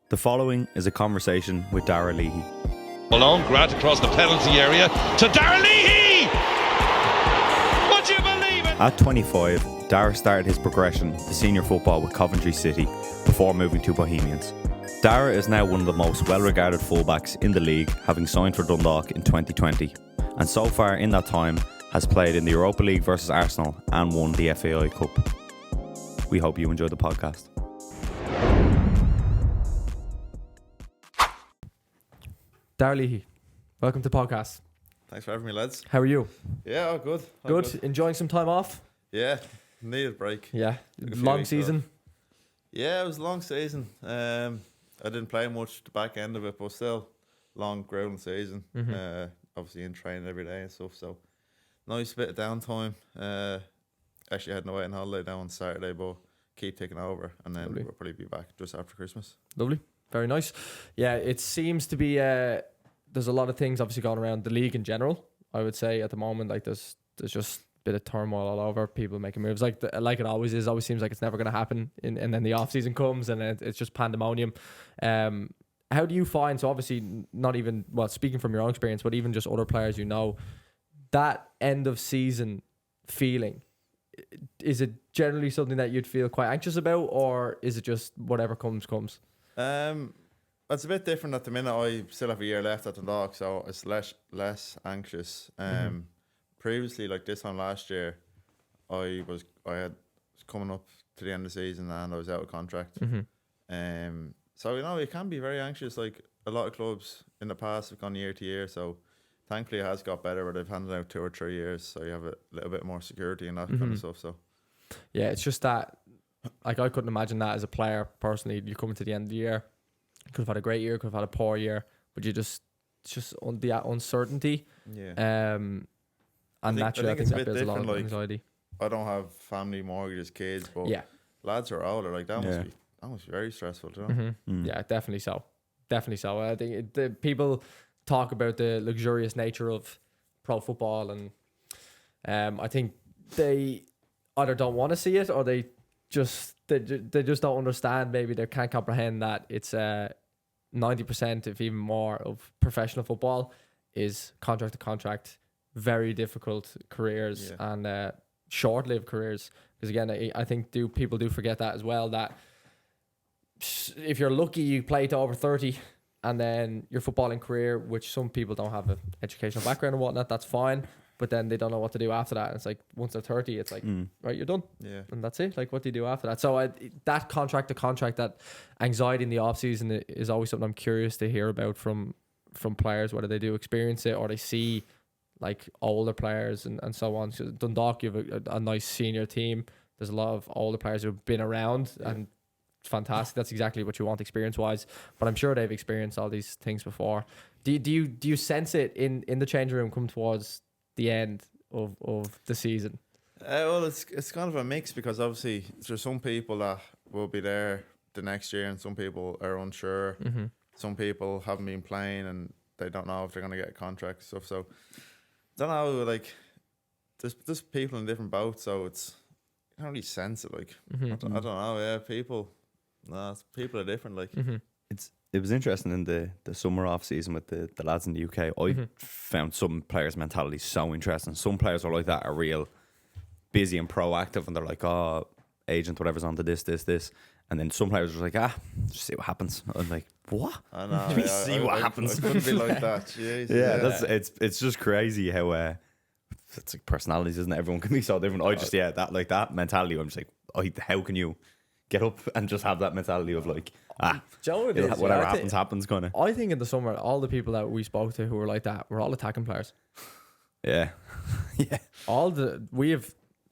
The following is a conversation with Darragh Leahy. Malone, Grant across the penalty area to Darragh Leahy! Would you believe it? At 25, Darragh started his progression to senior football with Coventry City before moving to Bohemians. Darragh is now one of the most well-regarded fullbacks in the league, having signed for Dundalk in 2020, and so far in that time has played in the Europa League versus Arsenal and won the FAI Cup. We hope you enjoy the podcast. Darragh Leahy, welcome to the podcast. Thanks for having me, lads. How are you? Yeah, all good. Good. Enjoying some time off? Yeah, needed a break. Yeah. Took a few Long weeks season? off. Yeah, it was a long season. I didn't play much the back end of it, but still, long grueling season. Obviously in training every day and stuff, so nice bit of downtime. Actually had no waiting holiday now on Saturday, but keep taking over, and then Lovely. we'll probably be back just after Christmas. Lovely. Very nice. Yeah, it seems to be, there's a lot of things obviously going around the league in general, I would say, at the moment. Like there's just a bit of turmoil all over, people making moves like it always is. Always seems like it's never going to happen, and then the off season comes and it's just pandemonium. How do you find, so obviously not even, well, speaking from your own experience, but even just other players, that end of season feeling, is it generally something that you'd feel quite anxious about, or is it just whatever comes? It's a bit different at the minute. I still have a year left at Dundalk, so it's less anxious. Previously, like this time last year, I was coming up to the end of the season and I was out of contract. So it can be very anxious. Like a lot of clubs in the past have gone year to year, so thankfully it has got better where they've handed out 2 or 3 years, so you have a little bit more security and that kind of stuff. So Yeah, it's just that, like, I couldn't imagine that as a player personally. You come to the end of the year, you could have had a great year, could have had a poor year, but it's just on the uncertainty. yeah. And naturally, I think it's that builds a lot of like, anxiety. I don't have family, mortgages, kids, but Yeah. lads who are older, like that must be very stressful, you know? Yeah, definitely so. Definitely so. I think the people talk about the luxurious nature of pro football, and I think they either don't want to see it, or they just don't understand. Maybe they can't comprehend that it's 90%, if even more, of professional football is contract to contract, very difficult careers and short-lived careers. Because again, I think people do forget that as well, that if you're lucky, you play to over 30, and then your footballing career, which some people don't have an educational background and whatnot, that's fine. But then they don't know what to do after that. And it's like, once they're 30, it's like, right, you're done. Yeah. And that's it. Like, what do you do after that? So that contract to contract, that anxiety in the off season is always something I'm curious to hear about from players, whether they do experience it or they see like older players and so on. So Dundalk, you have a nice senior team. There's a lot of older players who've been around, and it's fantastic. That's exactly what you want experience wise. But I'm sure they've experienced all these things before. Do you sense it in the changing room come towards the end of the season? Well, it's kind of a mix, because obviously there's some people that will be there the next year, and some people are unsure. Some people haven't been playing and they don't know if they're going to get a contract and stuff. So I don't know, like there's people in different boats, so it's, you can't really sense it. Like I don't know. Yeah, people are different. Like It was interesting in the summer off season with the lads in the UK. I found some players' mentality so interesting. Some players are like that, are real busy and proactive, and they're like, oh, agent, whatever's on to this. And then some players are like, just see what happens. I'm like, what? I know. We see what happens. I couldn't be like that. Jeez. Yeah, it's just crazy how it's like personalities, isn't it? Everyone can be so different. I just that mentality. I'm just like, how can you get up and just have that mentality of like, whatever happens kind of. I think in the summer, all the people that we spoke to who were like that were all attacking players. Yeah. Yeah. We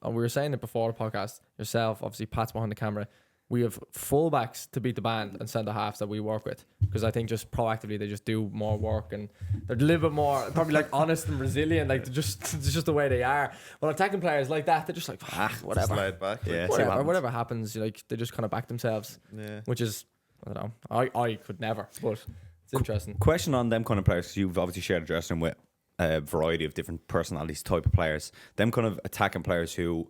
were saying it before the podcast, yourself, obviously Pat's behind the camera, we have fullbacks to beat the band and centre halves that we work with, because I think just proactively they just do more work and they're a little bit more probably like honest and resilient. Like it's just the way they are. But attacking players like that, they're just like whatever, just laid back. Yeah, whatever happens, like they just kind of back themselves. Yeah. Which is, I don't know, I could never, but it's interesting. Question on them kind of players, because you've obviously shared a dressing room with a variety of different personalities, type of players. Them kind of attacking players who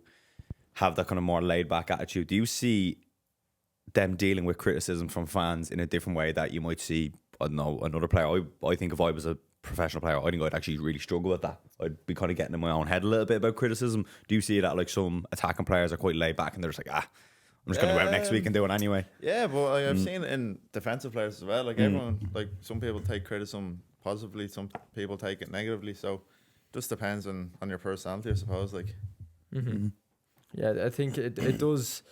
have that kind of more laid back attitude. Do you see them dealing with criticism from fans in a different way that you might see, I don't know, another player. I think if I was a professional player, I think I'd actually really struggle with that. I'd be kind of getting in my own head a little bit about criticism. Do you see that like some attacking players are quite laid back and they're just like, I'm just going to go out next week and do it anyway? Yeah, but I've seen it in defensive players as well. Like everyone, like some people take criticism positively, some people take it negatively. So just depends on your personality, I suppose. Like, yeah, I think it does.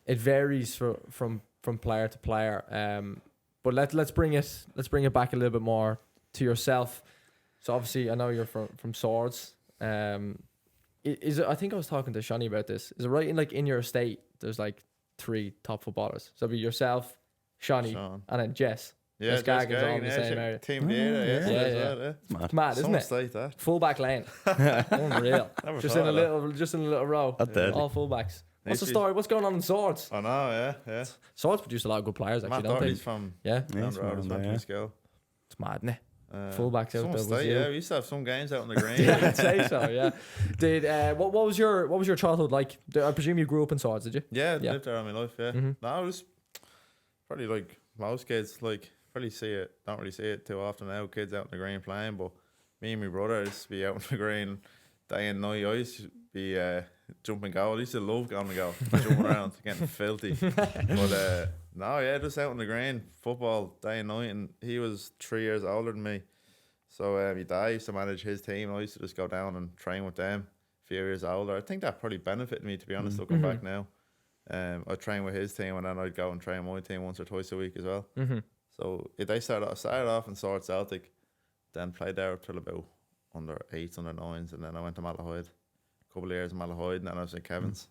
It varies from player to player. But let's bring it back a little bit more to yourself. So obviously, I know you're from Swords. Is it? I think I was talking to Shani about this. Is it right in your estate? There's like 3 top footballers. So it'd be yourself, Shani, and then Jess. Yeah, Jess Gagan's all in the same area. Team data, yeah. It's mad, isn't it? Like that. Fullback lane, unreal. just in a little row. All fullbacks. What's the story? What's going on in Swords? I know, yeah. Swords produce a lot of good players, actually. Matt Don't they? Doherty's from down the road as well from school. It's mad, isn't it? Fullbacks out there. Yeah, we used to have some games out on the green. Yeah, I'd say so. Yeah. Did what was your childhood like? I presume you grew up in Swords, did you? Yeah, lived there all my life. Yeah. No, it was probably like most kids. Like probably don't really see it too often now. Kids out on the green playing, but me and my brother used to be out on the green day and night. I used to be jumping goal. I used to love going to goal, jumping around, getting filthy. But no, yeah, just out on the green, football day and night. And he was 3 years older than me, so my dad used to manage his team. I used to just go down and train with them. A few years older, I think that probably benefited me, to be honest. Looking back now, I'd train with his team, and then I'd go and train my team once or twice a week as well. So they started off in Swords Celtic, then played there up till about under 8s, under 9s, and then I went to Malahide. A couple of years in Malahide, and then I was in Kevin's.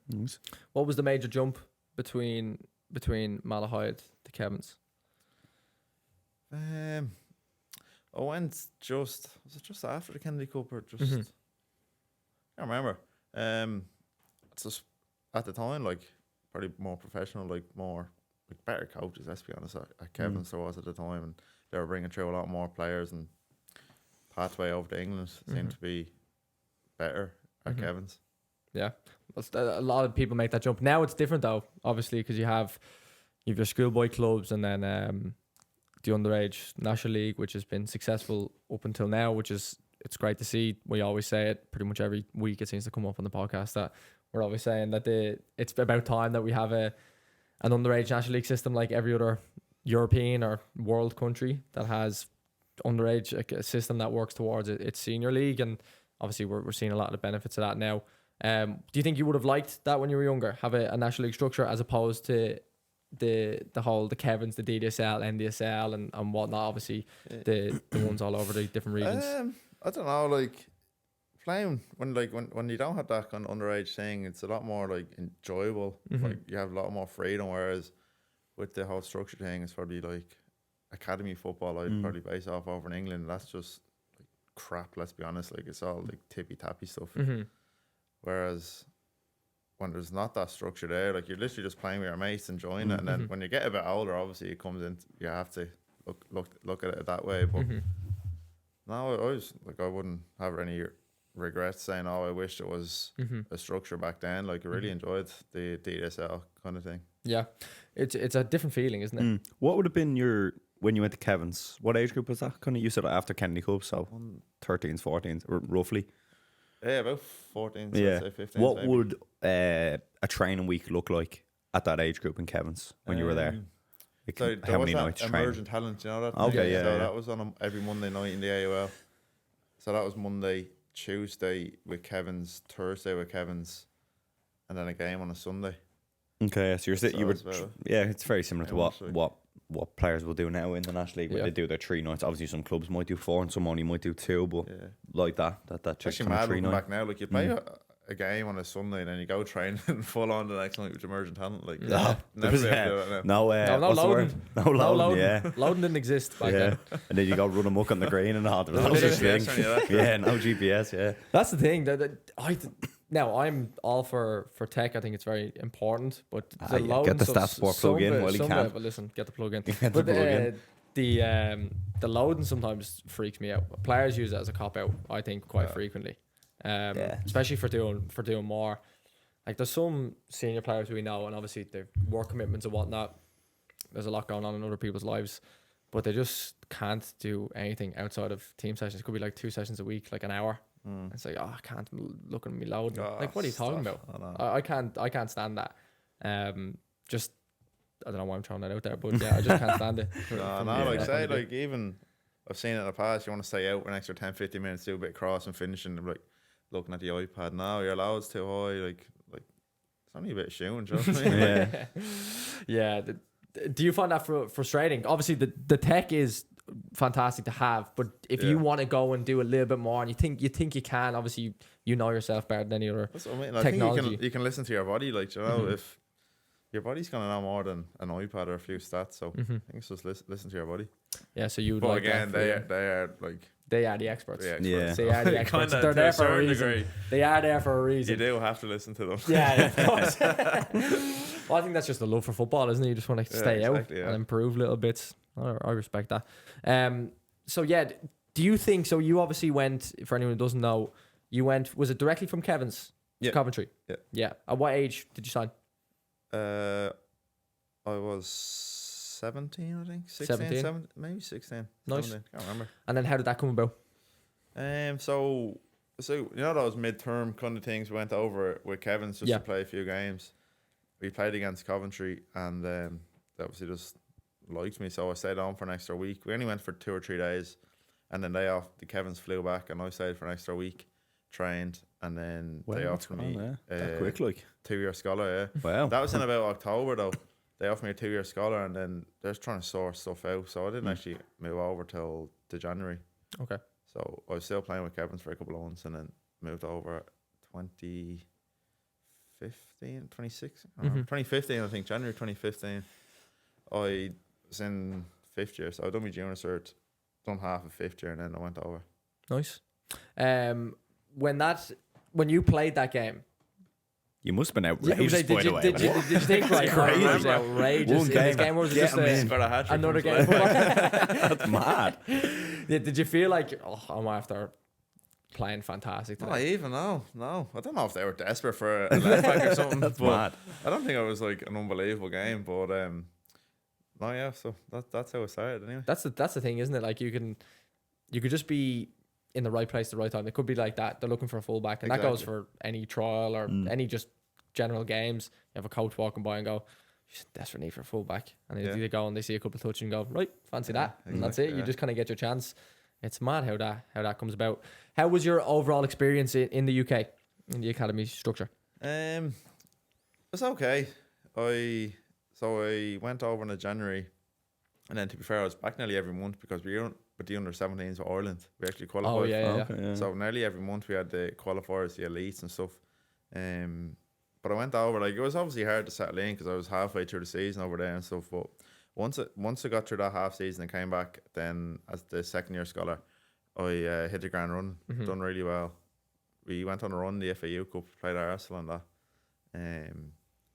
Nice. What was the major jump between Malahide to Kevin's? I went was it just after the Kennedy Cup or just I can't remember. It's just at the time like probably more professional, like more like better coaches, let's be honest, at Kevin's there was at the time, and they were bringing through a lot more players, and pathway over to England seemed to be better at Kevin's. Yeah, a lot of people make that jump. Now it's different though, obviously, because you have your schoolboy clubs, and then the underage National League, which has been successful up until now, it's great to see. We always say it pretty much every week. It seems to come up on the podcast that we're always saying that it's about time that we have an underage National League system like every other European or world country that has underage, like a system that works towards its senior league. And obviously we're seeing a lot of the benefits of that now. Do you think you would have liked that when you were younger, have a National League structure as opposed to the Kevins, the DDSL, NDSL and whatnot, obviously the ones all over the different regions? I don't know, like playing when you don't have that kind of underage thing, it's a lot more like enjoyable. Like you have a lot more freedom, whereas with the whole structure thing, it's probably like academy football I'd probably base off over in England. That's just like crap, let's be honest. Like it's all like tippy tappy stuff. Whereas when there's not that structure there, like you're literally just playing with your mates, enjoying it, and then when you get a bit older, obviously it comes in. You have to look at it that way. But no, I was like, I wouldn't have any regrets saying, "Oh, I wish it was a structure back then." Like I really enjoyed the DSL kind of thing. Yeah, it's a different feeling, isn't it? What would have been when you went to Kevin's? What age group was that? Kind of you said after Kennedy Cup, so 13s, 14s, roughly. Yeah, about 14, so yeah. I'd say 15. What maybe. would a training week look like at that age group in Kevin's when you were there? Like So how many nights training? emerging talent, you know that? Okay, thing? yeah, So yeah. that was on every Monday night in the AOL. So that was Monday, Tuesday with Kevin's, Thursday with Kevin's, and then a game on a Sunday. Okay, so you were as well. yeah, it's very similar to Very much like- what players will do now in the National League. Where they do their 3 nights. Obviously, some clubs might do 4 and some only might do 2, but like that just Actually, kind of mad 3 looking nights. back now. Like you play a game on a Sunday and then you go train full on the next night with emerging talent. Like There never was, be able to do it now. No what's the word? loading. No loading, yeah. Loading didn't exist back then. And then you go run amok on the green and all. There was no No such GPS thing. or any of that. Yeah, no GPS, yeah. That's the thing. Now I'm all for tech. I think it's very important, but the Yeah, loading get the stuff, stat sport some plug in of it- while you some can. of it, but listen, get the plug in. Get the But plug in. the loading sometimes freaks me out. Players use it as a cop out, I think, quite frequently. Especially for doing more. like there's some senior players we know, and obviously their work commitments and whatnot. There's a lot going on in other people's lives, but they just can't do anything outside of team sessions. It could be like 2 sessions a week, like an hour. It's like, oh, I can't look at me loud. Like, what are you talking about? I can't stand that. Just I don't know why I'm throwing that out there, but yeah, I just can't stand it. Like say, like even I've seen it in the past. You want to stay out for an extra 10-15 minutes, do a bit of cross and finishing, like looking at the iPad. Now your allowance too high. Like it's only a bit of shooting. Do you know what I mean? Yeah. Do you find that frustrating? Obviously, the tech is fantastic to have, but if you want to go and do a little bit more, and you think you can, obviously you know yourself better than any other technology. I think you can listen to your body, like, you know, if your body's gonna know more than an iPad or a few stats. So I think it's just listen to your body. Yeah. So you. But like again, they are like. They are the experts. Yeah. They are the experts. They're there for a reason. Degree. They are there for a reason. You do have to listen to them. Yeah, of course. Well, I think that's just the love for football, isn't it? You just want to stay out and improve little bits. I respect that. So yeah, do you think, so you obviously went, for anyone who doesn't know, you went, was it directly from Kevin's to Coventry? Yeah. Yeah. At what age did you sign? I was 17, I think. 16, 17, maybe 16. Nice. 17, can't remember. And then how did that come about? So you know those mid-term kind of things we went over with Kevin's just to play a few games. We played against Coventry, and they obviously just liked me, so I stayed on for an extra week. We only went for 2 or 3 days, and then the Kevins flew back, and I stayed for an extra week, trained, and then they offered me that quick, like 2-year scholar. Yeah, wow. That was in about October though. They offered me a 2-year scholar, and then they're just trying to sort stuff out. So I didn't actually move over till to January. Okay. So I was still playing with Kevin's for a couple of months, and then moved over 2015, 2015, I think, January 2015. I was in 5th year, so I done my junior cert, done half of 5th year, and then I went over. Nice. When you played that game, you must have been outrageous. Did you think like, crazy. It was outrageous in this game, or was it just another game? That's mad. Yeah, did you feel like, I'm after playing fantastic today? Not even, no. I don't know if they were desperate for a left back or something. That's mad. I don't think it was like an unbelievable game, but no, yeah. So that's how it started anyway. That's the thing, isn't it? Like you could just be in the right place at the right time. It could be like that. They're looking for a fullback, and that goes for any trial or any just general games. You have a coach walking by and go, desperate need for a fullback, and they go and they see a couple of touches and go, right, fancy that, and that's it. You just kind of get your chance. It's mad how that comes about. How was your overall experience in the UK, in the academy structure? It's okay. I went over in January, and then to be fair, I was back nearly every month because we were with the under-17s for Ireland. We actually qualified. Oh yeah. So nearly every month we had the qualifiers, the elites and stuff. But I went over, like, it was obviously hard to settle in because I was halfway through the season over there and stuff. But once I got through that half season and came back, then as the 2nd-year scholar, I hit the grand run, done really well. We went on a run, the FAU Cup, played Arsenal and that.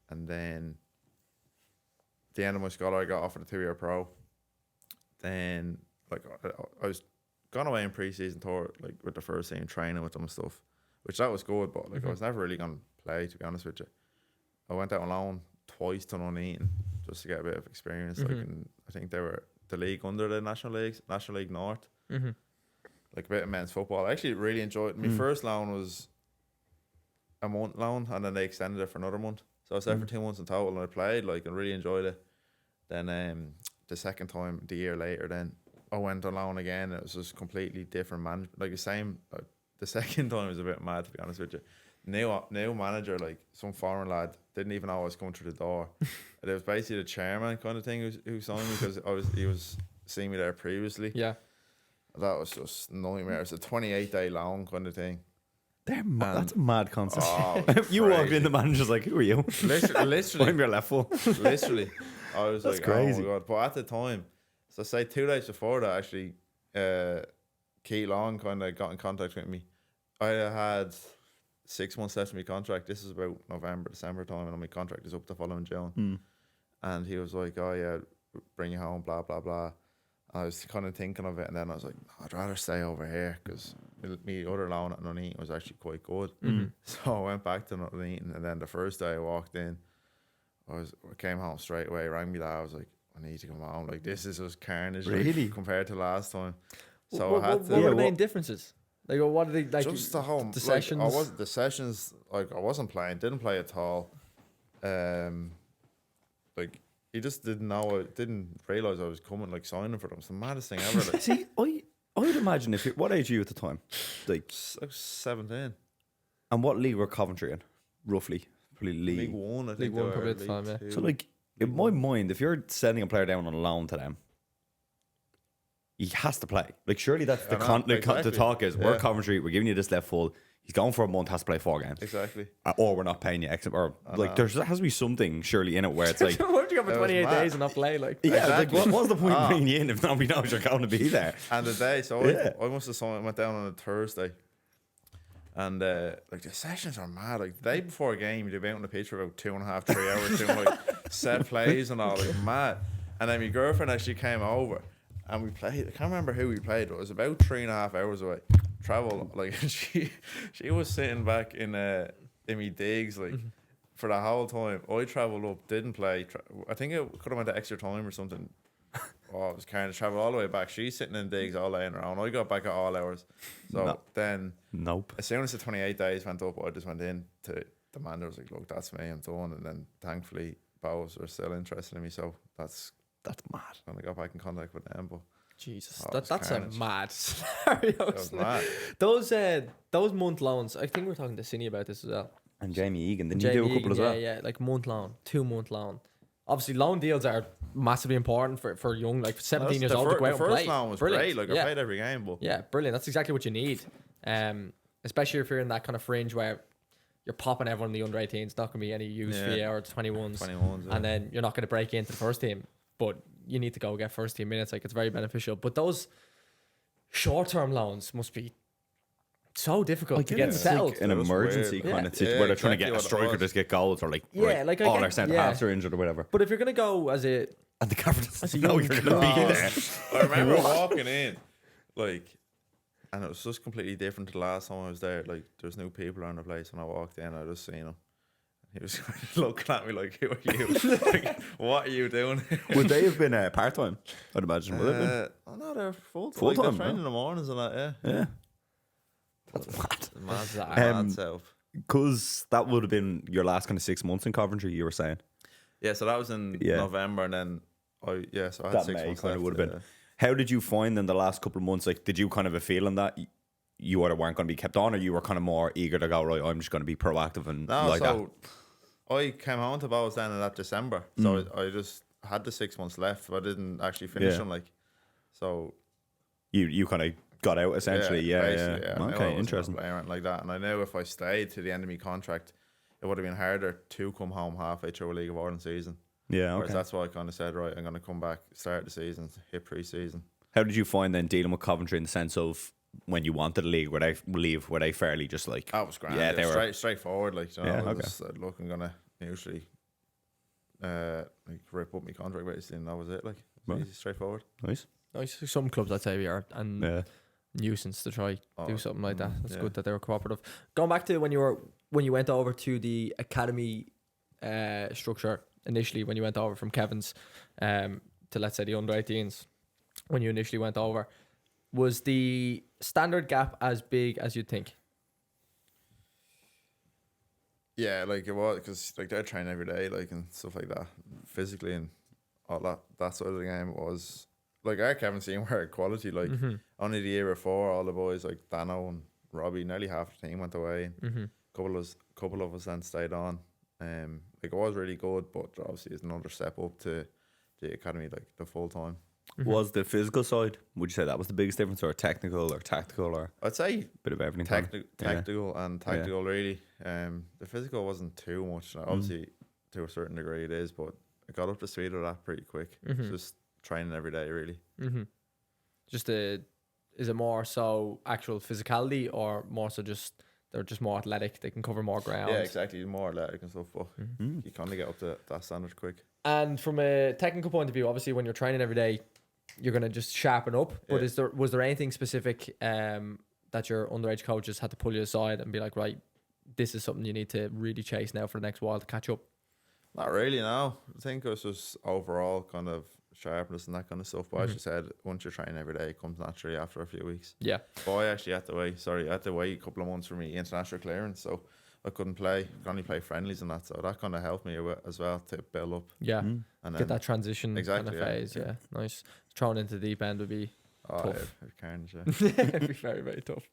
And then at the end of my scholar, I got offered a 2-year pro. Then, like, I was gone away in pre-season tour, like, with the first team, training with them and stuff, which that was good, but like I was never really going to play, to be honest with you. I went out on loan twice to Nuneaton just to get a bit of experience. Like, and I think they were the league under the National League North, like a bit of men's football. I actually really enjoyed it. My first loan was a month loan, and then they extended it for another month. So I was there for 2 months in total, and I played, like, and really enjoyed it. Then the second time, the year later, then I went on loan again. It was just completely different management. Like the same, the second time was a bit mad, to be honest with you. New manager, like some foreign lad, didn't even know I was coming through the door. It was basically the chairman kind of thing who signed me because he was seeing me there previously. Yeah, that was just nightmare. It's a 28-day loan kind of thing. That's a mad concept. Oh, you walked in, the manager's like, "Who are you?" Literally, I'm your left foot. Literally, I was That's like, crazy. "Oh my god!" But at the time, so say 2 days before that, actually, Keith Long kind of got in contact with me. I had 6 months left in my contract. This is about November, December time, and my contract is up the following June. And he was like, "Oh yeah, bring you home, blah blah blah." And I was kind of thinking of it, and then I was like, "I'd rather stay over here because me other loan at Nuneaton was actually quite good. So I went back to Nuneaton, and then the first day I walked in, I came home straight away, rang me dad, I was like, I need to come home. Like, this is just carnage compared to last time. So I had to. What were the main differences? Like, what are they like? Just the home. The like, sessions. The sessions. Like, I wasn't playing. Didn't play at all. Like, he just didn't know. Didn't realize I was coming. Like, signing for them. It's the maddest thing ever. Like, See, I would imagine if what age are you at the time? Like 17. And what league were Coventry in, roughly? Probably League One. I think League One they were, probably at the time. Yeah. Two. So like, in my mind, if you're sending a player down on a loan to them, he has to play. Like, surely that's the exactly. the talk is, we're Yeah. Coventry, we're giving you this left full. He's gone for a month, has to play 4 games. Exactly. Or we're not paying you X. Or like, there has to be something surely in it where it's like, What would you go for That was 28 mad. days and not play? Like, yeah, Exactly. like, what's the point of bringing you in if nobody knows you're going to be there? And the day, so Yeah. I must have signed, went down on a Thursday. And like, the sessions are mad. Like, the day before a game, you'd be out on the pitch for about 2.5, 3 hours doing like set plays and all, like, mad. And then my girlfriend actually came over and we played. I can't remember who we played. It was about 3.5 hours away. Travel, like, she was sitting back in me digs, like, for the whole time. I travelled up, didn't play. I think it could have went to extra time or something. Oh, it was kind of travel all the way back. She's sitting in digs all laying around. I got back at all hours. So then, Nope. as soon as the 28 days went up, I just went in to the man. There was like, look, that's me, I'm done. And then thankfully, Bohs are still interested in me. So that's mad. when I got back in contact with them. But Jesus, Oh, it's that's carnage. a mad scenario. that was mad. Those month loans. I think we we're talking to Cindy about this as well. And Jamie Egan, didn't Jamie you do a couple Egan, as well? Yeah, like month loan, 2-month loan. Obviously, loan deals are massively important for young, like 17 years old to go out and the play. first loan was Brilliant. great. Like, I played every game, but Yeah, brilliant. That's exactly what you need. Especially if you're in that kind of fringe where you're popping everyone in the under 18s, not going to be any use for you, or 21s. 21s, yeah. And then you're not going to break into the first team, but you need to go get first team minutes. Like, it's very beneficial. But those short-term loans must be so difficult to get it's settled. like an It was emergency weird. kind Yeah. of situation where they're trying to exactly get a what it striker was. to get goals, or like, Yeah, right, like, I all get- our centre halves are injured or whatever. But if you're going to go as a And the government That's a doesn't know young you're going to be club. there. I remember walking in, like, and it was just completely different to the last time I was there. Like, there's new people around the place. When I walked in, I just seen him. He was looking at me like, "Who are you? Like, what are you doing?" Would they have been part time? I'd imagine. Would they have Oh no, they're full time. Full Like, they're time, training yeah. in the mornings and that. Yeah, been? Yeah. That's mad. Mazda. mad self. Because that would have been your last kind of 6 months in Coventry, you were saying. Yeah, so that was in Yeah. November, and then so I had That 6 May months kind of left. would have been. How did you find in the last couple of months? Like, did you kind of have a feeling that you either weren't going to be kept on, or you were kind of more eager to go, right, I'm just going to be proactive and No, like so I came home to Bohs then in that December. So I just had the 6 months left, but I didn't actually finish Yeah. them. Like, so that? You kind of got out essentially. Yeah. basically, I knew I Okay, wasn't interesting. gonna play or anything like that. And I knew if I stayed to the end of my contract, it would have been harder to come home halfway through a League of Ireland season. Yeah, Whereas okay. that's why I kind of said, right, I'm going to come back, start the season, hit pre-season. How did you find then dealing with Coventry in the sense of when you wanted to leave? Were they fairly just like? That was grand. Yeah, they were. Straightforward. Like, you know, Yeah, I okay. just said, look, I'm going to usually like rip up my contract basically, and that was it. Like, Right. easy, straightforward. Nice. Nice. Some clubs I'd say are and Yeah. nuisance to try do something like that. That's yeah. good that they were cooperative. Going back to when you went over to the academy structure initially, when you went over from Kevin's to, let's say, the under 18s, when you initially went over, was the standard gap as big as you'd think? Yeah, like it was, because like they're training every day, like, and stuff like that, physically and all that side of the game was like our Kevin's team were quality. Like, only the year before, all the boys like Dano and Robbie, nearly half the team went away. Couple of us then stayed on. Like, it was really good, but obviously it's another step up to the academy, like the full time. Was the physical side? Would you say that was the biggest difference, or technical, or tactical, or I'd say a bit of everything? kind of? tactical and tactical really. The physical wasn't too much. Now, obviously, to a certain degree it is, but I got up to speed with that pretty quick. Just training every day, really. Just is it more so actual physicality, or more so just they're just more athletic, they can cover more ground? Yeah, exactly. More athletic and stuff, but you kind of get up to that standard quick. And from a technical point of view, obviously when you're training every day, you're gonna just sharpen up. But Yeah. was there anything specific that your underage coaches had to pull you aside and be like, right, this is something you need to really chase now for the next while to catch up? Not really, no. I think it was just overall kind of sharpness and that kind of stuff. But as you said, once you're training every day, it comes naturally after a few weeks. Yeah. But I actually had to wait a couple of months for me international clearance, so I couldn't play. I could only play friendlies and that, so that kind of helped me as well to build up. Yeah. And Get then, that transition exactly, kind of phase. Yeah. Nice. Thrown into the deep end would be tough. Yeah, carnage, yeah. It'd be very, very tough.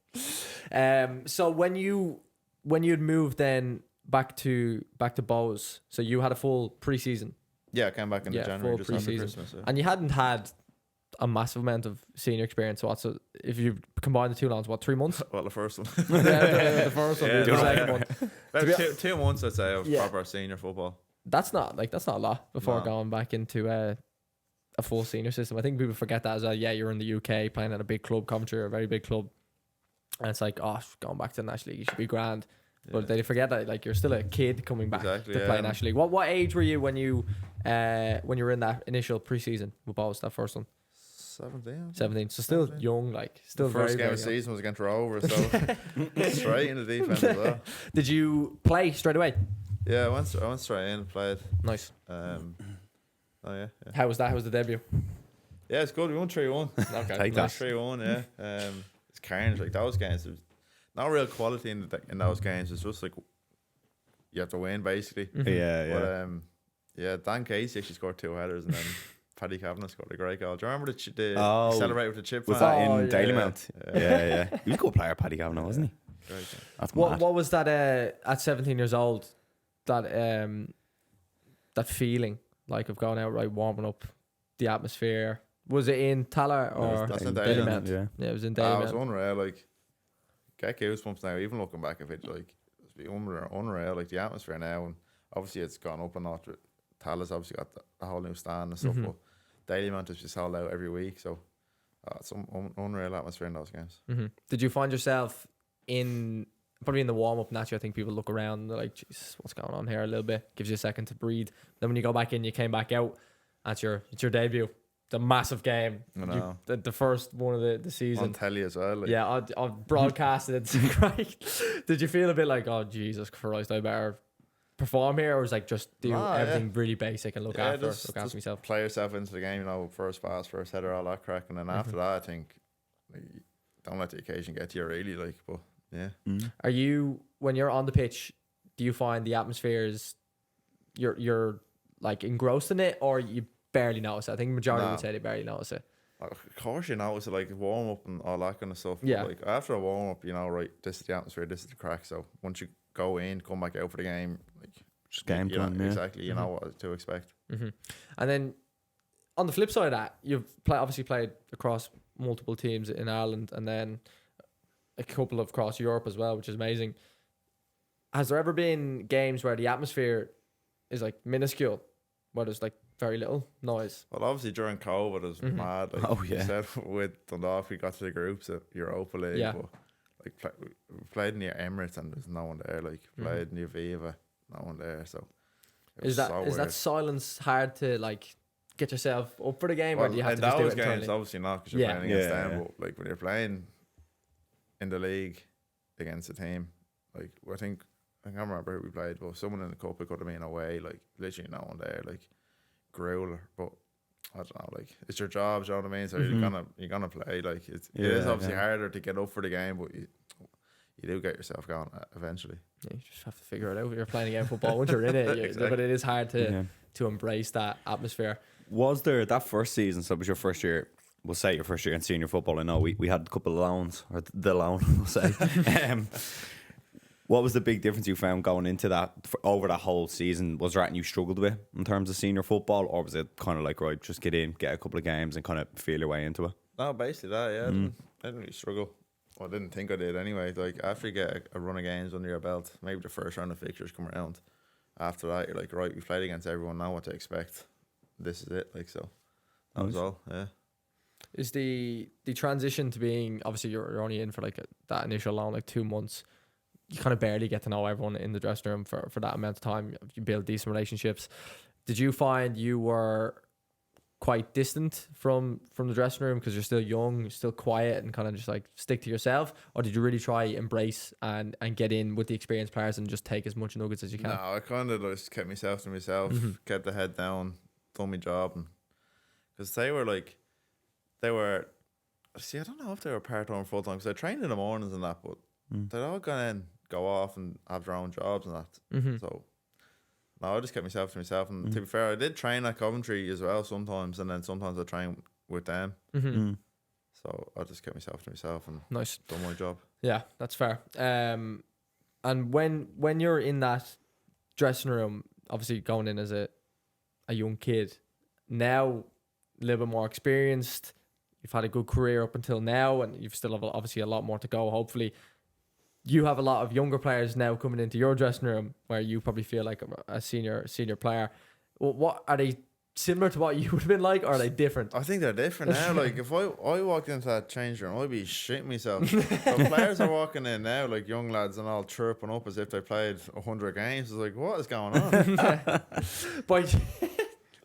So when you'd moved then back to Bohs, so you had a full pre-season. Yeah, I came back in January, full just after pre-season. Christmas. Yeah. And you hadn't had a massive amount of senior experience. So if you combine the two lines, 3 months? Well, the first one. the first one, Yeah, the no, second yeah. one. About 2 months, I'd say, of Yeah. proper senior football. That's not a lot before No. going back into a full senior system. I think people forget that as well. Yeah, you're in the UK playing at a big club, Coventry, a very big club, and it's like, oh, going back to the National League, you should be grand. But they forget that like you're still a kid coming back Exactly, to yeah. play National League. What age were you when you were in that initial preseason with Bohs, that first one? 17. 17. So still 17. young, like still The first very, game very of young. the season was against Rover, so straight into the defense as well. Did you play straight away? Yeah, I went straight in, played. Nice. Oh yeah. How was that? How was the debut? Yeah, it's good. We won 3-1. Okay. Take nice. that. 3-1, yeah. It's carnage, like those games. There's no real quality in those games. It's just like you have to win basically. Yeah. But yeah, Dan Casey actually scored 2 headers, and then Paddy Kavanagh scored a great goal. Do you remember the Oh, celebrate with the chip? Was fan? that in yeah. Daily Mount? Yeah. He was a good player, Paddy Kavanagh, wasn't he? Great game. That's What mad. What was that at 17 years old? That that feeling like of going out, right, warming up, the atmosphere. Was it in Tala or That's in Daily Daily Mount? yeah. Yeah, it was in Daily It was Mount. unreal. Like, get goosebumps now. Even looking back at it, like it's been unreal. Like the atmosphere now, and obviously it's gone up a notch. Tala's obviously got the whole new stand and stuff, but Daily Mount is just sold out every week. So it's unreal atmosphere in those games. Did you find yourself probably in the warm up? Naturally, I think people look around and they're like, "Jesus, what's going on here?" A little bit gives you a second to breathe. Then when you go back in, you came back out. It's your debut. It's a massive game. I know. The first one of the season. On telly as well. Like, Yeah, I broadcasted it. It's great. Did you feel a bit like, oh Jesus Christ, I better perform here, or was like just do everything really basic and look after myself? Play yourself into the game. You know, first pass, first header, all that crack, and then after that, I think like, don't let the occasion get to you. Really, like, but yeah. Are you, when you're on the pitch, do you find the atmosphere is you're like engrossed in it, or you barely notice it? I think majority would say they barely notice it. Of course, you know, it's like warm up and all that kind of stuff. Yeah. But like after a warm up, you know, right, this is the atmosphere, this is the crack. So once you go in, come back out for the game, like Just game you know, plan, yeah. exactly, you know what to expect. And then on the flip side of that, you've obviously played across multiple teams in Ireland, and then a couple of across Europe as well, which is amazing. Has there ever been games where the atmosphere is like minuscule, where there's like very little noise? Well, obviously during COVID, it was mad. Like Oh, you yeah. said, with Dundalk, we got to the groups at Europa League. Yeah. But like we played in the Emirates and there's no one there. Like played in the Aviva, no one there. So it was Is that so is that weird. silence hard to like get yourself up for the game, or Well, do you have in to just do those it games, internally? obviously not, because you're Yeah. playing against Yeah, them. yeah. But like when you're playing in the league against a team, like I think I can't remember who we played, but someone in the cup, it could have been away. Like literally no one there. Like Growler, but I don't know. Like it's your job, do you know what I mean? So you're gonna play. Like it is obviously harder to get up for the game, but you do get yourself going eventually. Yeah, you just have to figure it out. You're playing again football once you're in it, Exactly. but it is hard to embrace that atmosphere. Was there that first season? So it was your first year. We'll say your first year in senior football. I know we had a couple of loans, or the loan, we'll say. What was the big difference you found going into that over that whole season? Was there anything you struggled with in terms of senior football, or was it kind of like, right, just get in, get a couple of games, and kind of feel your way into it? No, basically that. Yeah, I didn't really struggle. Well, I didn't think I did anyway. Like after you get a run of games under your belt, maybe the first round of fixtures come around. After that, you're like, right, we've played against everyone. Now what to expect? This is it. Like so, that was all. Yeah. Is the transition to being, obviously you're only in for like that initial loan, like 2 months. You kind of barely get to know everyone in the dressing room for that amount of time. You build decent relationships. Did you find you were quite distant from the dressing room because you're still young, you're still quiet, and kind of just like stick to yourself? Or did you really try embrace and get in with the experienced players and just take as much nuggets as you can? No, I kind of just kept myself to myself, kept the head down, done my job, and because they were. See, I don't know if they were part-time or full-time because they trained in the mornings and that, but they're all going to go off and have their own jobs and that. So, no, I just kept myself to myself. And to be fair, I did train at Coventry as well sometimes, and then sometimes I train with them. So I just kept myself to myself and Nice. done my job. Yeah, that's fair. And when you're in that dressing room, obviously going in as a young kid, now a little bit more experienced, you've had a good career up until now, and you've still have obviously a lot more to go, hopefully. You have a lot of younger players now coming into your dressing room where you probably feel like a senior player. What are they similar to what you would have been like, or are they different? I think they're different now. Like if I walked into that change room, I'd be shitting myself. The players are walking in now, like young lads, and all chirping up as if they played 100 games. It's like, what is going on? But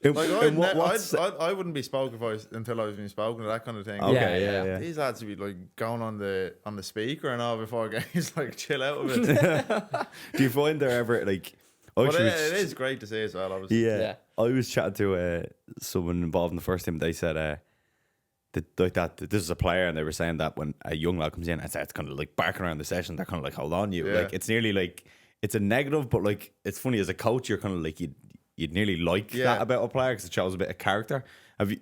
like I wouldn't be spoken until I was being spoken to, that kind of thing. Okay, yeah. These lads would be like going on the speaker and all before games, like chill out a bit. Do you find they're ever like? But it is great to see as well, obviously. Yeah. I was chatting to someone involved in the first team. They said that this is a player, and they were saying that when a young lad comes in, it's kind of like barking around the session. They're kind of like, hold on, you. Like it's nearly like it's a negative, but like it's funny as a coach, you're kind of like you'd nearly like that about a player because it shows a bit of character. Have you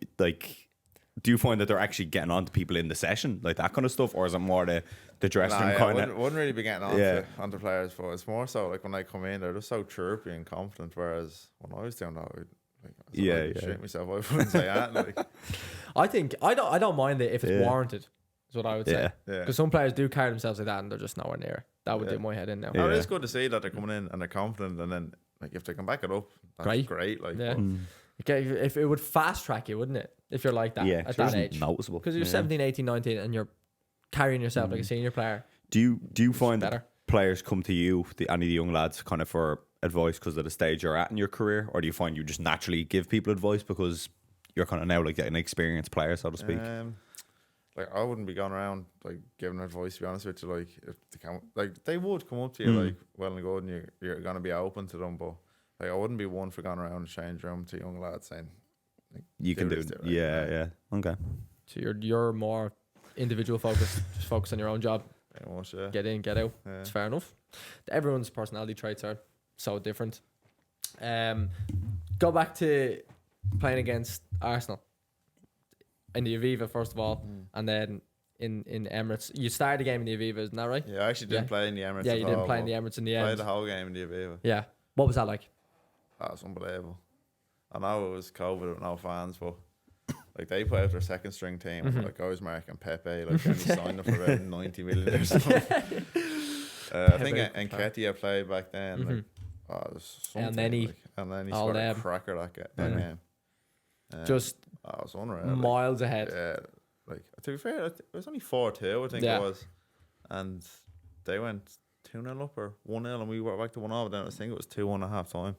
do you find that they're actually getting on to people in the session, like that kind of stuff, or is it more the dressing room kind of? Wouldn't really be getting on to players, but it's more so like when I come in, they're just so chirpy and confident. Whereas when I was doing that, I'd shit myself. I wouldn't say that. Like. I think I don't mind it if it's warranted. Is what I would say. Because some players do carry themselves like that, and they're just nowhere near. That would do my head in now. It is good to see that they're coming in and they're confident, and then like if they can back it up, that's great. Like, okay, if it would fast track you, wouldn't it? If you're like that at that age, noticeable because you're 17, 18, 19, and you're carrying yourself like a senior player. Do you find that players come to you, any of the young lads, kind of for advice because of the stage you're at in your career, or do you find you just naturally give people advice because you're kind of now like an experienced player, so to speak? Like I wouldn't be going around like giving advice, to be honest with you. Like if they can, like they would come up to you like well and good, and you're gonna be open to them, but like I wouldn't be one for going around the change room to young lads saying like, you can do it. Yeah. Okay. So you're more individual focused, just focus on your own job. Very much, yeah. Get in, get out. It's fair enough. Everyone's personality traits are so different. Go back to playing against Arsenal in the Aviva first of all, and then in Emirates. You started the game in the Aviva, isn't that right? Yeah, I actually didn't play in the Emirates. Yeah, you didn't play in the Emirates in the end. Played the whole game in the Aviva. Yeah. What was that like? That was unbelievable. I know it was COVID with no fans, but like they put out their second string team, and like I was marking Pepe, like only signed up for about 90 million or something. I think Nketiah played back then. Like, it was something, and then he scored a cracker that game. Just it was unreal. miles ahead. Yeah, like to be fair, it was only 4-2, I think it was, and they went 2-0 up or 1-0, and we were back to 1-0. Then I think it was 2-1 at half time.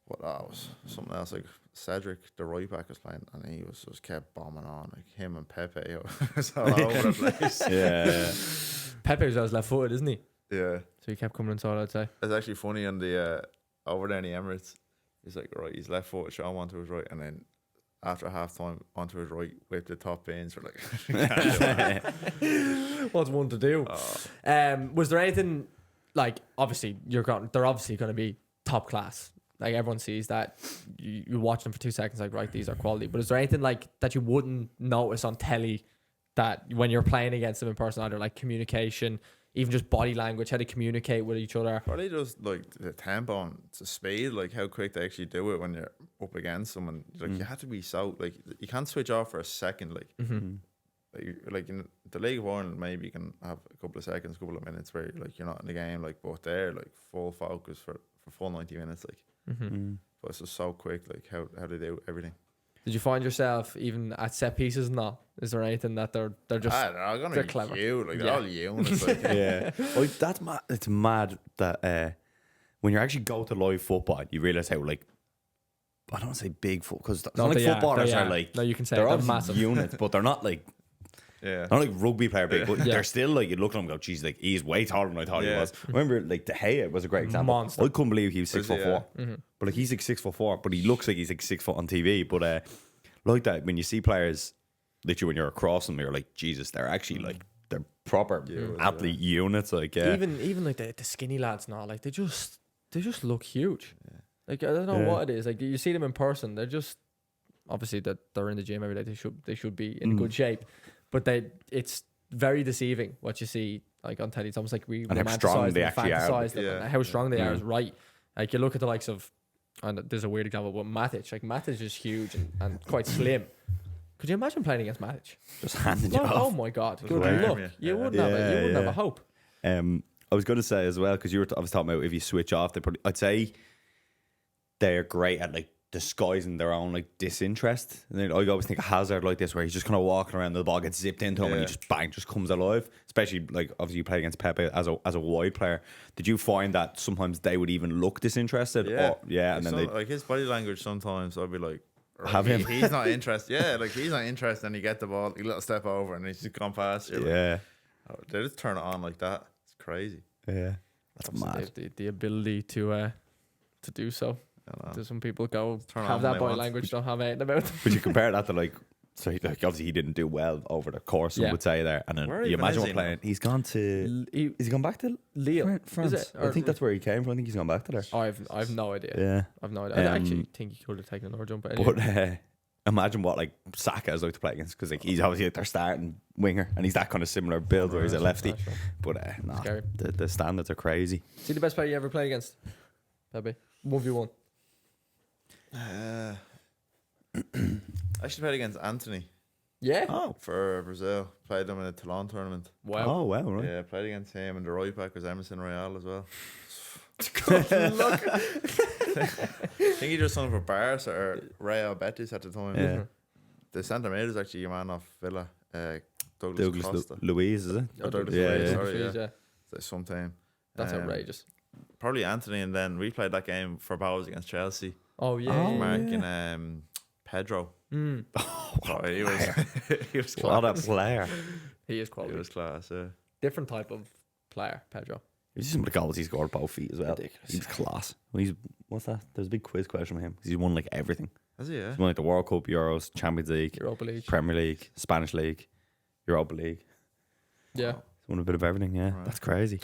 But that was something else. Like Cedric, the right back, was playing, and he was just kept bombing on. Like him and Pepe was all over the place. Yeah. Pepe was always left footed, isn't he? Yeah. So he kept coming inside, I'd say. It's actually funny on the over there in the Emirates. He's like, right, he's left footed, shot him onto his right, and then after half time onto his right with the top bins. We're like, what's one to do? Was there anything like obviously they're obviously going to be top class. Like everyone sees that. You watch them for 2 seconds, like right, these are quality. But is there anything like that you wouldn't notice on telly that when you're playing against them in person, either like communication, even just body language, how to communicate with each other? Probably just like the tempo and the speed, like how quick they actually do it when you're up against them, and like you have to be so like you can't switch off for a second, like. Like in the League of Ireland, maybe you can have a couple of seconds, couple of minutes where like you're not in the game, like, but they're like full focus for full 90 minutes, like. But it's just so quick, like how they do everything. Did you find yourself even at set pieces? No, is there anything that they're just they're clever? They're all you, and it's like Like that's mad. It's mad that when you actually go to live football, you realize how like I don't say big foot because No, like they are, footballers they are are. like No, you can say they're they're obviously massive. units, but they're not like not like rugby player big, but they're still like you look at them and go, geez, like he's way taller than I thought he was. I remember like De Gea was a great example. Monster. I couldn't believe he was 6'4", Mm-hmm. but like he's like 6'4", but he looks like he's like 6 foot on TV. But like that when you see players literally when you're across them, you're like, Jesus, they're actually like they're proper athlete units. Like even like the skinny lads now, like they just look huge. Like I don't know what it is. Like you see them in person, they're just obviously that they're in the gym every day. They should be in good shape, but it's very deceiving what you see like on telly. It's almost like we And how strong romanticize they them, actually are. fantasize them, and how strong they are is right. Like you look at the likes of, and there's a weird example, but Matic. Like Matic is huge and quite slim. Could you imagine playing against Matic? just handing you Oh off. my God, Just good wearing luck. you. You Yeah. wouldn't have a hope. I was going to say as well because I was talking about if you switch off, I'd say they're great at like disguising their own like disinterest. And then I always think of Hazard like this, where he's just kind of walking around, the ball gets zipped into him, and he just bang, just comes alive. Especially like obviously you play against Pepe as a wide player. Did you find that sometimes they would even look disinterested? Yeah, and then they like his body language sometimes I'd be like. Have him. He's not interested. Yeah, like he's not interested, and you get the ball, a little step over, and he's just gone past you. Like, they just turn it on like that. It's crazy. That's mad. The ability to do so. Do some people go have that body language, don't have anything about them. But you compare that to like obviously he didn't do well over the course, some would say there, and then Where you even imagine is what he playing. He's gone to. Is he gone back to Lille, France? is it? I think that's where he came from. I think he's gone back to there. I've no idea. Yeah, I've no idea. I actually think he could have taken another jump. But anyway. But imagine what like Saka is like to play against, because like he's obviously like their starting winger, and he's that kind of similar build where he's a lefty. But Scary. the standards are crazy. See the best player you ever played against? Pepe. 1v1. I actually played against Anthony. Yeah. Oh, For Brazil. Played them in a Toulon tournament. Wow. oh wow, right. Yeah, played against him, and the right back was Emerson Royale as well. Good luck. I think he just signed for Barca or Real Betis at the time. Yeah. The centre mid is actually a man off Villa. Douglas Douglas Costa. Louise, is it? Oh, Douglas Yeah, Luiz, yeah. sorry, yeah. Yeah. That's sometime. That's outrageous. Probably Anthony, and then we played that game for Bohs against Chelsea. Oh yeah. Marking Pedro. Mm. So he was he was What a class. player. He is He quality. was class, yeah. Different type of player, Pedro. You see some of the goals he scored both feet as well. Ridiculous. He's class. Well, what's that? There's a big quiz question with him. He's won like everything. Is he, yeah? He's won like the World Cup, Euros, Champions League, Europa League. Premier League, Spanish League, Europa League. Yeah. He's won a bit of everything. Yeah, Right. that's crazy.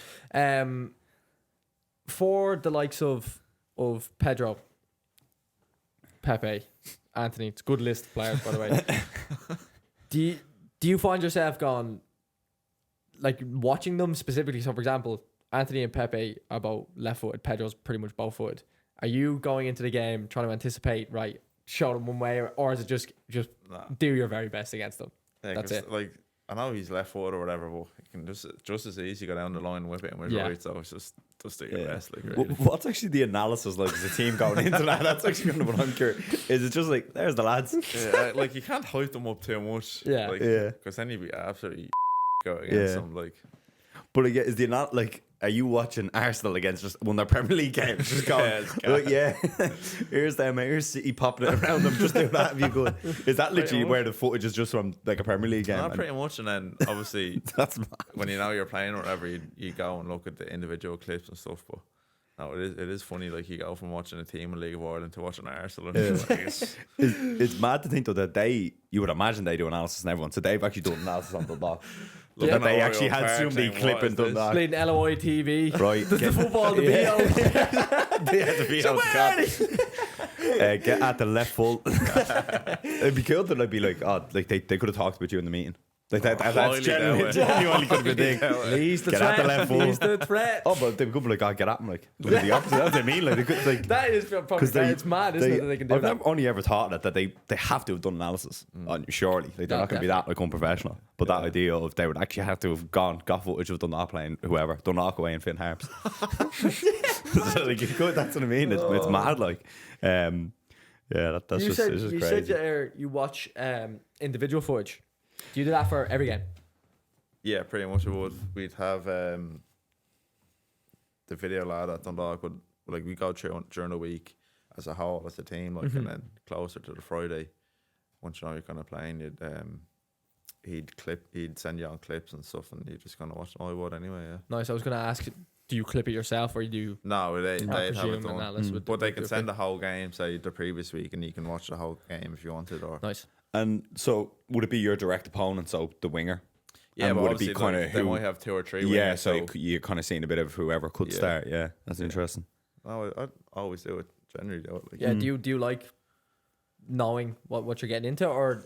For the likes of Pedro, Pepe, Anthony, it's a good list of players, by the way. Do you find yourself gone, like watching them specifically? So, for example, Anthony and Pepe are both left-footed. Pedro's pretty much both-footed. Are you going into the game trying to anticipate, right, show them one way, or is it just Nah. do your very best against them? Yeah, That's 'cause, it. Like, I know he's left foot or whatever, but he can just as easy go down the line and whip it and with Yeah. right. So it's just do your best. Like, W- really. What's actually the analysis like as a team going into that? That's actually kind of what I'm curious. Is it just like, there's the lads? Yeah, like you can't hype them up too much. Yeah. Like, Yeah. Because then you'd be absolutely going against Yeah. them. Like, But again, is the like, are you watching Arsenal against just one of their Premier League games? Just going, Yeah, here's them, here's City popping it around them, just doing that if you could. Is that literally much. where the footage is just from like a Premier League game? not And pretty much. And then obviously that's mad. when you know you're playing or whatever, you go and look at the individual clips and stuff. But no, it is funny. Like you go from watching a team in League of Ireland to watching Arsenal. And like, It's mad to think though that you would imagine they do analysis on everyone. So they've actually done analysis on Dundalk. looking That at they Oriel actually had Park somebody saying, "What clipping is this?" Dundalk. Playing LOI TV. Right. The football, the Yeah. video. They had to be on the get at the left full. It'd be cool to like be like, oh, like they could have talked about you in the meeting. Like that's highly genuinely doubt could have been thing. He's the Get at the left threat. full. He's the threat. Oh, but they could be like, oh, get at him, like look at the opposite. That's what I mean. Like they could like. That is probably it's mad, isn't it? That they can do I've that. never only ever thought that they have to have done analysis. Surely, like they're No, not going to be that like unprofessional. But that idea of they would actually have to have got footage of Dundalk playing whoever Dundalk away in Finn Harps. So, like, you could, that's what I mean. It's mad. Like, yeah, that's You just said it's just you crazy. said you watch individual footage. Do you do that for every game? Yeah, pretty much it would. We'd have the video lad at Dundalk would like we go through during the week as a whole, as a team, like, and then closer to the Friday, once you know you're kind of playing, he'd send you on clips and stuff, and you just kind of watch them. I would anyway, yeah. Nice. I was going to ask, do you clip it yourself or do you? No, they'd have it done. But they can with send the whole game, say the previous week, and you can watch the whole game if you wanted. Or Nice. And so, would it be your direct opponent, so the winger? yeah, And but would it be obviously kind of like, they might have 2 or 3. Yeah, wingers, so you're kind of seeing a bit of whoever could start. Yeah, that's interesting. no, I always do it. Generally do it. Like, Yeah. Do you like knowing what you're getting into, or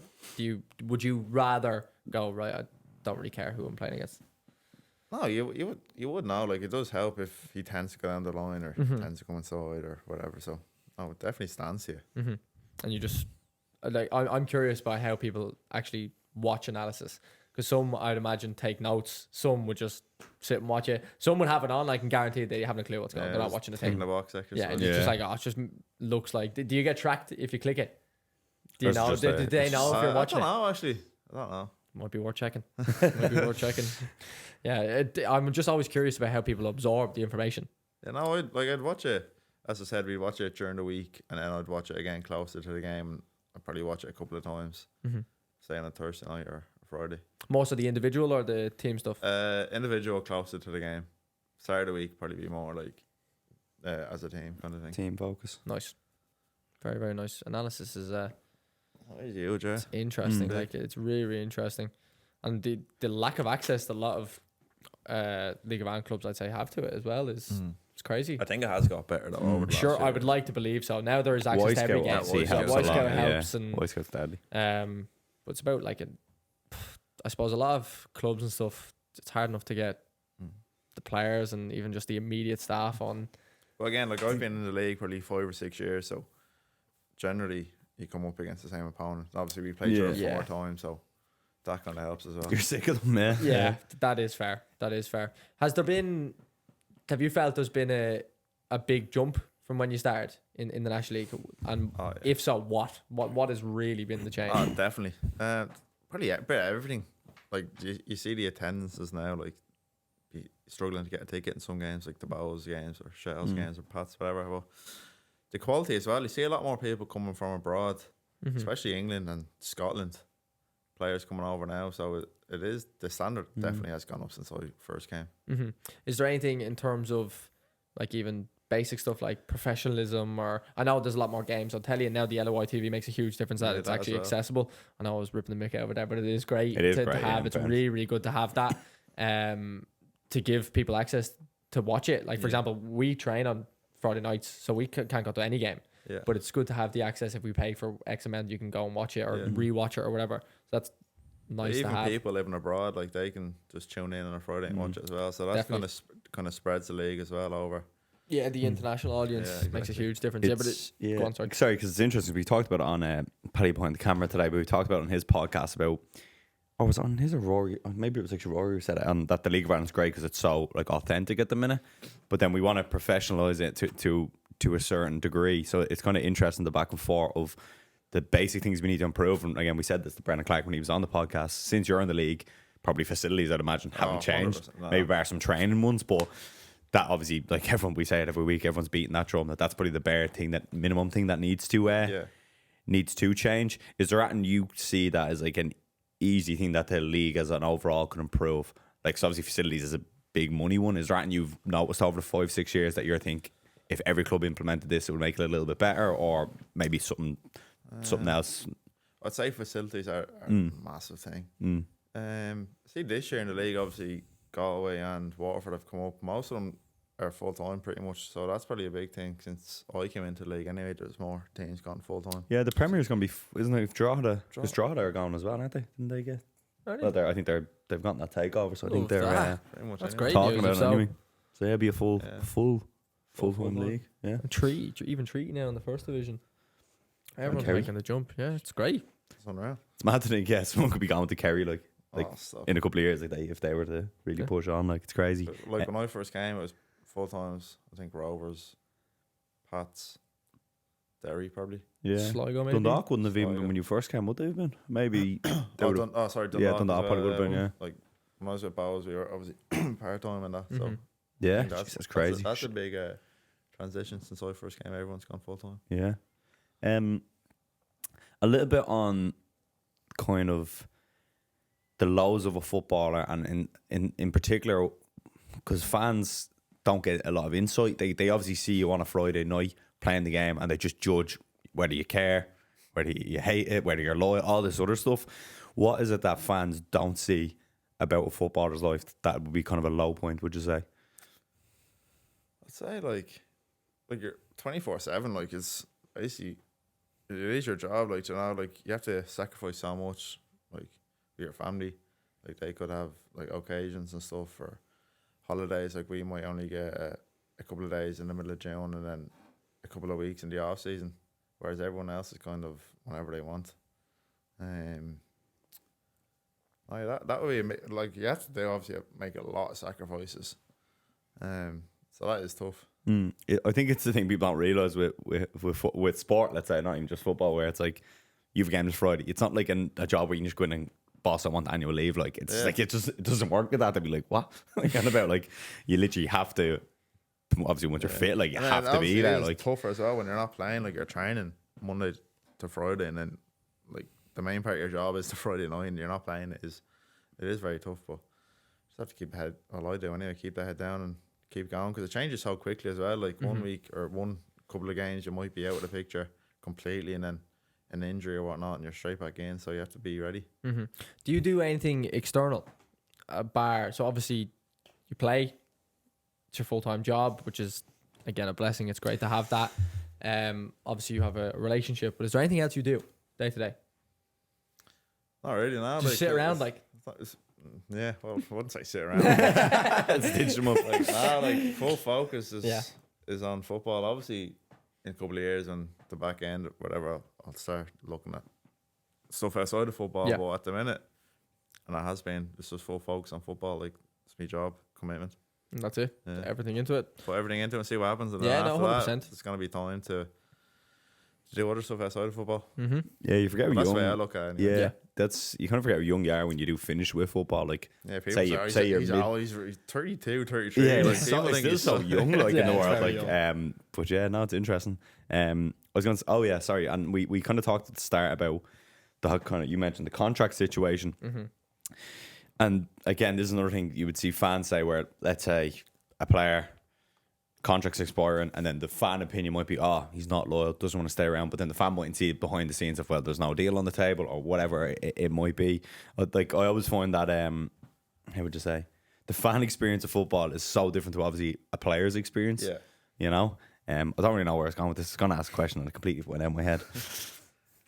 would you rather go, right, I don't really care who I'm playing against? No, you would know. Like, it does help if he tends to go down the line or tends to come inside or whatever. So, it definitely stands to you. And you just like, I'm curious by how people actually watch analysis, because some, I'd imagine, take notes. Some would just sit and watch it. Some would have it on. I can guarantee they haven't a clue what's going on. They're not watching the ticking thing. the box exercise. Yeah, and it's just like, it just looks like. Do you get tracked if you click it? Do you Or is it know? just Do they know if you're watching I don't it? know, actually. I don't know. Might be worth checking. Yeah, I'm just always curious about how people absorb the information. You know, I'd watch it. As I said, we'd watch it during the week, and then I'd watch it again closer to the game. And I'd probably watch it a couple of times, say on a Thursday night or Friday. Most of the individual or the team stuff? Individual closer to the game. Start of the week probably be more like as a team kind of thing. Team focus. Nice. Very, very nice. Analysis is It's huge, yeah. it's interesting. Like, it's really, really interesting. And the lack of access that a lot of League of Ireland clubs, I'd say, have to it as well is it's crazy. I think it has got better though. Over the Sure, last year. I would like to believe so. Now there is access to every game. obviously Scout helps a lot. helps, and Y Scout's deadly. but it's about like I suppose a lot of clubs and stuff. It's hard enough to get the players and even just the immediate staff on. Well, again, like, I've been in the league probably 5 or 6 years, so generally you come up against the same opponent. Obviously, we played each other 4 times, so that kind of helps as well. You're sick of them, man. Yeah, that is fair. That is fair. Have you felt there's been a big jump from when you started in the National League? And if so, what has really been the change? Oh, definitely. Probably a bit of everything. Like, you see the attendances now, like, struggling to get a ticket in some games, like the Bohs games or Shells games or Pats, whatever. But the quality as well, you see a lot more people coming from abroad, especially England and Scotland. Players coming over now, so it is, the standard definitely has gone up since I first came. Is there anything in terms of like even basic stuff like professionalism, or I know there's a lot more games. I'll tell you now, the LOI TV makes a huge difference that it's actually accessible. I know I was ripping the mick over there, but it is great to have. It's really, really good to have that to give people access to watch it. Like, for example, we train on Friday nights, so we can't go to any game. Yeah. But it's good to have the access. If we pay for X amount, you can go and watch it or rewatch it or whatever. So that's nice Even to have. people living abroad, like, they can just tune in on a Friday and watch it as well. So that's kind of spreads the league as well over. Yeah, the international audience makes a huge difference. Go on, sorry, because it's interesting. We talked about it on Paddy behind the camera today, but we talked about it on his podcast about, or was it on his or Rory? Maybe it was actually Rory who said it, that the League of Ireland is great because it's so like authentic at the minute. But then we want to professionalize it to a certain degree. So it's kind of interesting, the back and forth of the basic things we need to improve. And again, we said this to Brendan Clark when he was on the podcast. Since you're in the league, probably facilities, I'd imagine, haven't changed. No. Maybe bar some training ones, but that obviously, like everyone, we say it every week, everyone's beating that drum. That's probably the bare thing, that minimum thing that needs to change. Is there anything you see that as like an easy thing that the league as an overall could improve? Like, so obviously facilities is a big money one. Is there anything you've noticed over the 5-6 years that you're think if every club implemented this, it would make it a little bit better, or maybe something else? I'd say facilities are a massive thing. See, this year in the league, obviously Galway and Waterford have come up. Most of them are full time pretty much, so that's probably a big thing since I came into the league. Anyway, there's more teams gone full time. Yeah, the Premier is going to be, isn't it? Drogheda are gone as well, aren't they? Didn't they get? Well, I think they've gotten that takeover, so I think they're pretty much that's anyway. great talking news. about it anyway. So yeah, be a full time time. league. Yeah, Even Treaty now in the first division. Everyone's Kerry. making the jump. Yeah, it's great. It's unreal. it's mad to think. Yeah, someone could be going to Kerry like Stop. in a couple of years, like if they were to really push on, like it's crazy. Like when I first came, it was full times. I think Rovers, Pats, Derry probably. Yeah, Sligo maybe. Dundalk wouldn't have even Sligo. been when you first came, would they have been? Maybe. Sorry, Dundalk. Yeah, Dundalk as probably would have been. Yeah, Like when I was with Bohs, we were obviously part time and that. So yeah, I think that's crazy. That's a big transition since I first came. Everyone's gone full time. Yeah. A little bit on kind of the lows of a footballer, and in particular, because fans don't get a lot of insight. They obviously see you on a Friday night playing the game, and they just judge whether you care, whether you hate it, whether you're loyal, all this other stuff. What is it that fans don't see about a footballer's life that would be kind of a low point, would you say? I'd say like you're 24/7. Like it's basically it is your job. Like you know, like you have to sacrifice so much. Like with your family, like they could have like occasions and stuff for holidays. Like we might only get a couple of days in the middle of June and then a couple of weeks in the off season, whereas everyone else is kind of whenever they want. Like that would be like you have to do obviously make a lot of sacrifices. So that is tough. I think it's the thing people don't realise with sport, let's say, not even just football, where it's like you've a game this Friday. It's not like a job where you can just go in and boss, I want annual leave. Like it's like it doesn't work with that. They'd be like, what? Like and about like you literally have to. Obviously, once you're fit, like you have to be there. Like tougher as well when you're not playing. Like you're training Monday to Friday, and then like the main part of your job is the Friday night, and you're not playing. It is very tough, but just have to keep the head. All I do anyway, keep the head down and keep going because it changes so quickly as well. Like 1 week or one couple of games, you might be out of the picture completely, and then an injury or whatnot, and you're straight back in. So you have to be ready. Do you do anything external? Bar. So obviously, you play. It's your full-time job, which is again a blessing. It's great to have that. Obviously, you have a relationship, but is there anything else you do day to day? Not really, no. Just sit around, like. Yeah, well, I wouldn't say sit around. stitch them up. Like, nah, like full focus is on football. Obviously, in a couple of years on the back end, whatever, I'll start looking at stuff outside of football. Yeah. But at the minute, and it has been, it's just full focus on football. Like it's my job, commitment. And that's it. Yeah. Everything into it. Put everything into it and see what happens. And Yeah, then no, after 100%. that, it's gonna be time to do other stuff outside of football. Yeah, you forget how That's young. the way I look at it. Anyway. Yeah, that's you kind of forget how young you are when you do finish with football. Like, Yeah, people say say, you're he's 32, 33. yeah, like, he's still, people think he's still so young, like in the Yeah, world. very Like, but yeah, no, it's interesting. I was going to. Oh yeah, sorry, and we kind of talked at the start about the kind of you mentioned the contract situation, and again, this is another thing you would see fans say where let's say a player contract's expiring, and then the fan opinion might be, oh, he's not loyal, doesn't want to stay around. But then the fan mightn't see it behind the scenes of, well, there's no deal on the table or whatever it might be. Like I always find that how would you say, the fan experience of football is so different to obviously a player's experience. Yeah. You know, I don't really know where it's going with this. It's going to ask a question and it completely went out of my head.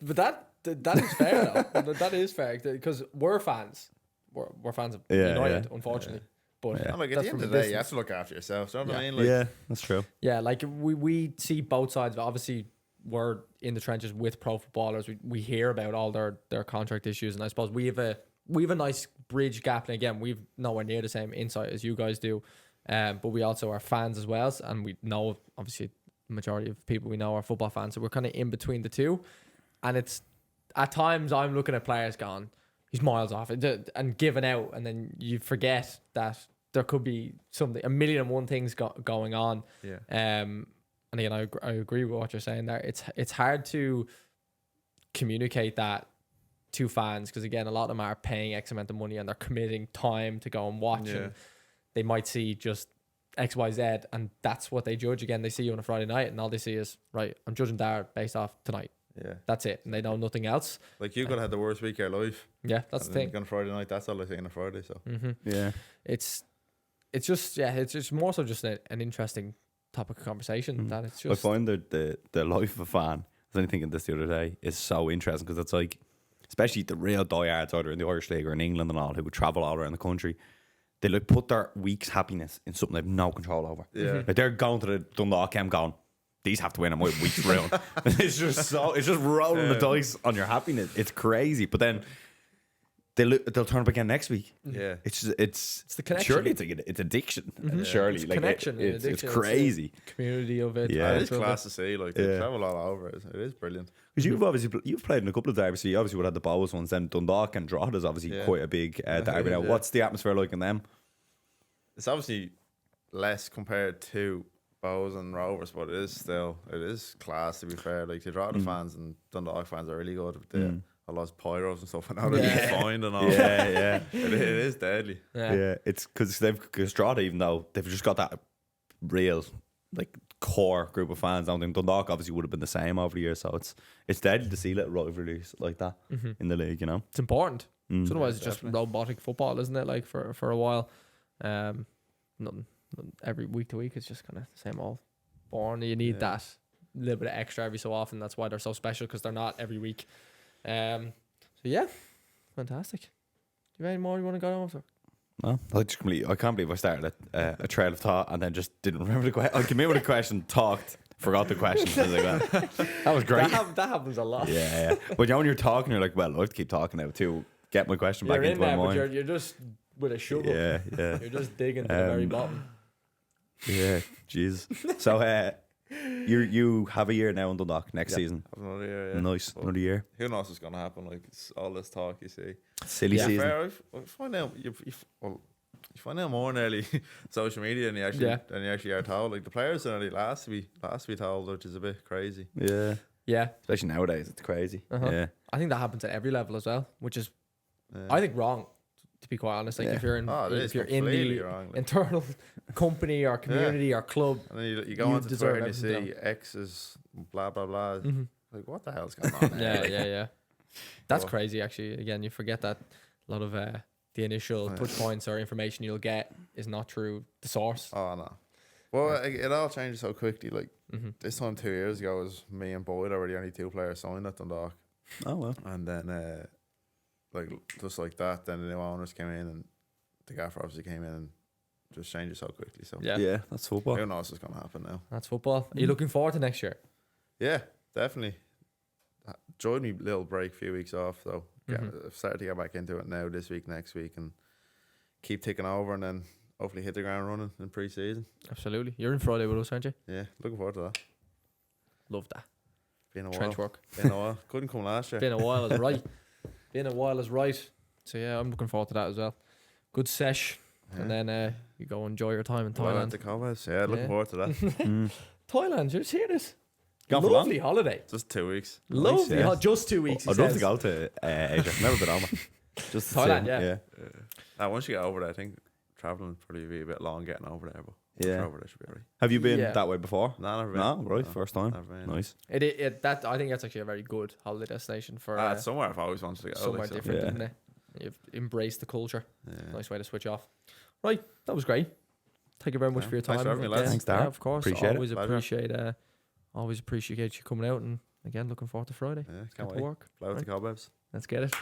But that is fair though. That is fair because we're fans. We're fans of United, unfortunately. But And like at that's the end from of the a day, you have distance. to look after yourself. Do you know what I mean? Like, Yeah, that's true. Yeah, like we see both sides. Obviously, we're in the trenches with pro footballers. We hear about all their contract issues, and I suppose we have a nice bridge gap. And again, we've nowhere near the same insight as you guys do, but we also are fans as well, and we know obviously the majority of people we know are football fans. So we're kind of in between the two, and it's at times I'm looking at players going, he's miles off and giving out, and then you forget that there could be something, a million and one things going on. Yeah. And again, I agree with what you're saying there. It's hard to communicate that to fans because again, a lot of them are paying X amount of money and they're committing time to go and watch, and they might see just X, Y, Z, and that's what they judge. Again, they see you on a Friday night, and all they see is right. I'm judging Darragh based off tonight. Yeah. That's it, and they know nothing else. Like you could have had the worst week of your life. Yeah, that's the thing. On Friday night, that's all I see on a Friday. So Yeah. It's just more so just an interesting topic of conversation. That it's I just find that the life of a fan, I was only thinking this the other day, is so interesting because it's like, especially the real diehards either in the Irish League or in England and all, who would travel all around the country, they like put their week's happiness in something they have no control over. Yeah. Like they're going to the Dundalk game going, these have to win and my week's ruined. It's just rolling the dice on your happiness. It's crazy. But then they'll turn up again next week. Yeah. It's the connection. Surely it's addiction. Surely It's like connection. It's addiction, crazy. it's the community of it. Yeah. It is So class to see. Like they travel all over. It is brilliant. Because you've obviously you've played in a couple of derbies. So you obviously would have the Bohs ones. Then Dundalk and Drogheda is obviously quite a big derby now. Yeah. What's the atmosphere like in them? It's obviously less compared to Bohs and Rovers, but it is class, to be fair. Like, the Drogheda fans and Dundalk fans are really good with a lot of pyros and stuff, and now they're fined and all. Yeah. It is deadly. Yeah, it's because Drogheda, even though they've just got that real like core group of fans. I don't think Dundalk obviously would have been the same over the years, so it's deadly to see little rivalries like that in the league. You know, it's important. So otherwise, it's just definitely. robotic football, isn't it? Like for a while, nothing every week to week. It's just kind of the same old boring. You need that little bit of extra every so often. That's why they're so special, because they're not every week. So yeah, fantastic. Do you have any more you want to go over? no, I can't believe I started a trail of thought and then just didn't remember the question. I came in with a question, talked, forgot the question. That was great. That happens a lot. Yeah. But when you're talking, you're like, well, I have to keep talking now to get my question back You're into in my there, mind. but you're just with a shovel. Yeah. You're just digging to the very bottom. Yeah, jeez. So you have a year now in Dundalk next season. Another year, yeah. Nice, But another year. who knows what's gonna happen? Like, it's all this talk, you see. Silly Yeah. season. Fair, I find out you find out more on early social media than you actually are told. Like, the players are only last to be told, which is a bit crazy. Yeah, Yeah, especially nowadays, it's crazy. Yeah, I think that happens at every level as well, which is, I think, wrong. To be quite honest, like if you're in, Oh, it is if you're in completely the wrong, like. internal company or community or club, And then you go You onto deserve Twitter and you everything see X's blah blah blah. Like, what the hell's going on? yeah. That's Oh. crazy. Actually, again, you forget that a lot of the initial touch points or information you'll get is not through the source. Oh no. Well, it all changes so quickly. Like, this time 2 years ago, was me and Boyd were the only two players signed at Dundalk, Oh well. and then like, just like that, then the new owners came in, and the gaffer obviously came in, and just changes so quickly. So Yeah, That's football. who knows what's gonna happen now? that's football. Are you looking forward to next year? Yeah, definitely. Enjoyed me little break, few weeks off. So I've started to get back into it now, this week, next week, and keep ticking over, and then hopefully hit the ground running in pre-season. Absolutely. You're in Friday with us, aren't you? Yeah, looking forward to that. Love that. Been a Trench while. work. Been a while. Couldn't come last year. Been a while is right. Been a while is right. So yeah, I'm looking forward to that as well. Good sesh. And then you go enjoy your time in Well, at Thailand. the Coventry. Yeah, looking forward to that. Thailand, you just hear this? Gone for Lovely holiday. Just 2 weeks. Lovely. yeah. Just 2 weeks. he I'd love to says. go to Asia. Never been over. Just to Thailand, see. yeah. Now, once you get over there, I think travelling probably be a bit long getting over there, but Yeah. over there should be alright. Have you been Yeah. that way before? No, never been. No, right, No, first time. never been. Nice. That I think that's actually a very good holiday destination for It's somewhere I've always wanted to go. somewhere like, so. different, Yeah. isn't it? You've embraced the culture. Yeah. Nice way to switch off. Right, that was great. Thank you very much Yeah. for your time. Thanks for having me, lads. Thanks, Yeah, Darragh. of course. Appreciate it. always Pleasure. appreciate you coming out, and again, looking forward to Friday. Yeah, Get can't to wait. work. Blow out the cobwebs. Let's get it.